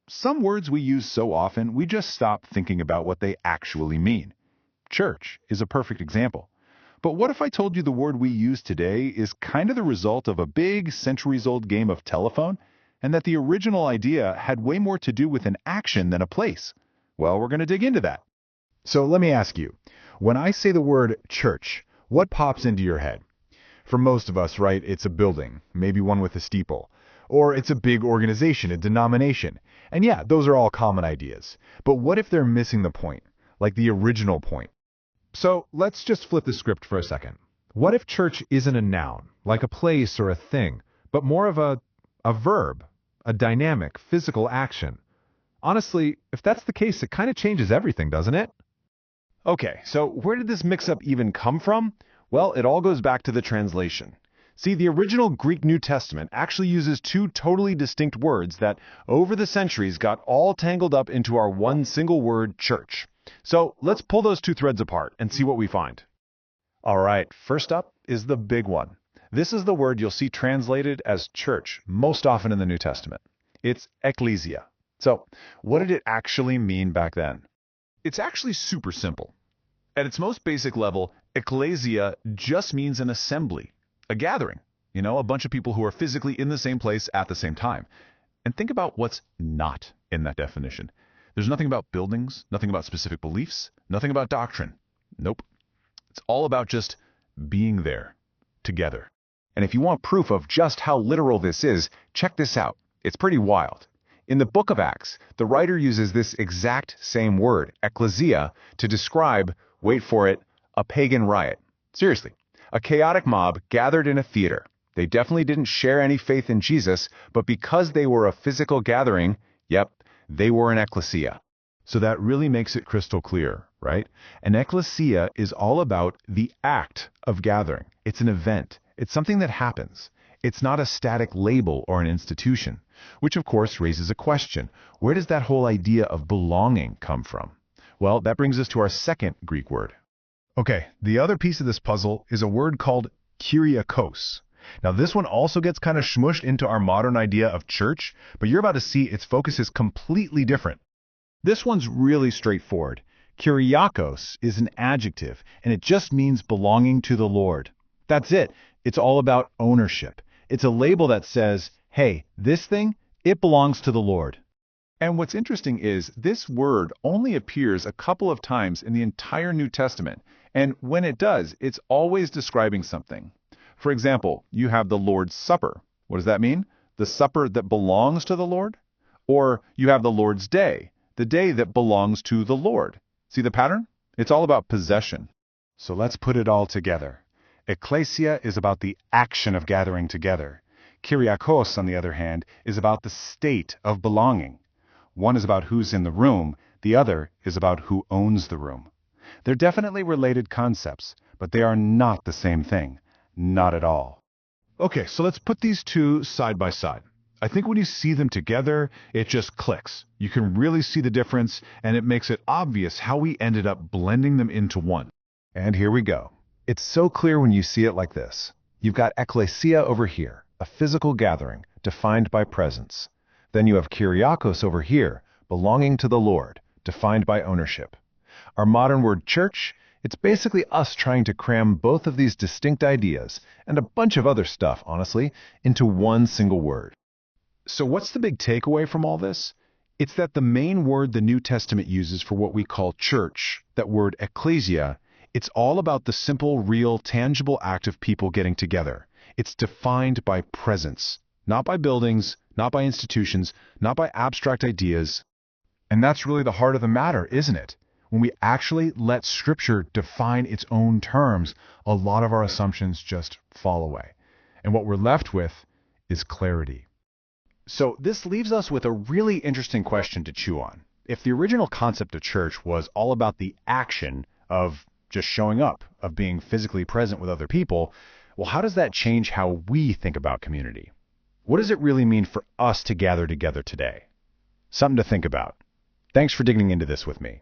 Some words we use so often, we just stop thinking about what they actually mean. Church is a perfect example. But what if I told you the word we use today is kind of the result of a big, centuries-old game of telephone, and that the original idea had way more to do with an action than a place? Well, we're going to dig into that. So let me ask you, when I say the word church, what pops into your head? For most of us, right, it's a building, maybe one with a steeple. Or it's a big organization, a denomination. And yeah, those are all common ideas. But what if they're missing the point, like the original point? So let's just flip the script for a second. What if church isn't a noun, like a place or a thing, but more of a verb, a dynamic, physical action? Honestly, if that's the case, it kind of changes everything, doesn't it? Okay, so where did this mix-up even come from? Well, it all goes back to the translation. See, the original Greek New Testament actually uses two totally distinct words that, over the centuries, got all tangled up into our one single word, church. So let's pull those two threads apart and see what we find. All right, first up is the big one. This is the word you'll see translated as church most often in the New Testament. It's ekklesia. So what did it actually mean back then? It's actually super simple. At its most basic level, ekklesia just means an assembly, a gathering, a bunch of people who are physically in the same place at the same time. And think about what's not in that definition. There's nothing about buildings, nothing about specific beliefs, nothing about doctrine. Nope. It's all about just being there, together. And if you want proof of just how literal this is, check this out. It's pretty wild. In the book of Acts, the writer uses this exact same word, ekklesia, to describe, wait for it, a pagan riot. Seriously, a chaotic mob gathered in a theater. They definitely didn't share any faith in Jesus, but because they were a physical gathering, yep, they were an ekklesia. So that really makes it crystal clear, right? An ekklesia is all about the act of gathering. It's an event. It's something that happens. It's not a static label or an institution, which of course raises a question. Where does that whole idea of belonging come from? Well, that brings us to our second Greek word. Okay, the other piece of this puzzle is a word called kyriakós. Now this one also gets kind of smushed into our modern idea of church, but you're about to see its focus is completely different. This one's really straightforward. Kyriakós is an adjective, and it just means belonging to the Lord. That's it. It's all about ownership. It's a label that says, hey, this thing, it belongs to the Lord. And what's interesting is this word only appears a couple of times in the entire New Testament, and when it does, it's always describing something. For example, you have the Lord's Supper. What does that mean? The supper that belongs to the Lord? Or you have the Lord's Day, the day that belongs to the Lord. See the pattern? It's all about possession. So let's put it all together. Ekklesia is about the action of gathering together. Kyriakós, on the other hand, is about the state of belonging. One is about who's in the room, the other is about who owns the room. They're definitely related concepts, but they are not the same thing. Not at all. Okay, so let's put these two side by side. I think when you see them together, it just clicks. You can really see the difference, and it makes it obvious how we ended up blending them into one. And here we go. It's so clear when you see it like this. You've got ekklesia over here, a physical gathering defined by presence. Then you have kyriakós over here, belonging to the Lord, defined by ownership. Our modern word church, it's basically us trying to cram both of these distinct ideas, and a bunch of other stuff, honestly, into one single word. So what's the big takeaway from all this? It's that the main word the New Testament uses for what we call church, that word ekklesia, it's all about the simple, real, tangible act of people getting together. It's defined by presence, not by buildings, not by institutions, not by abstract ideas. And that's really the heart of the matter, isn't it? When we actually let Scripture define its own terms, a lot of our assumptions just fall away. And what we're left with is clarity. So this leaves us with a really interesting question to chew on. If the original concept of church was all about the action of just showing up, of being physically present with other people, well, how does that change how we think about community? What does it really mean for us to gather together today? Something to think about. Thanks for digging into this with me.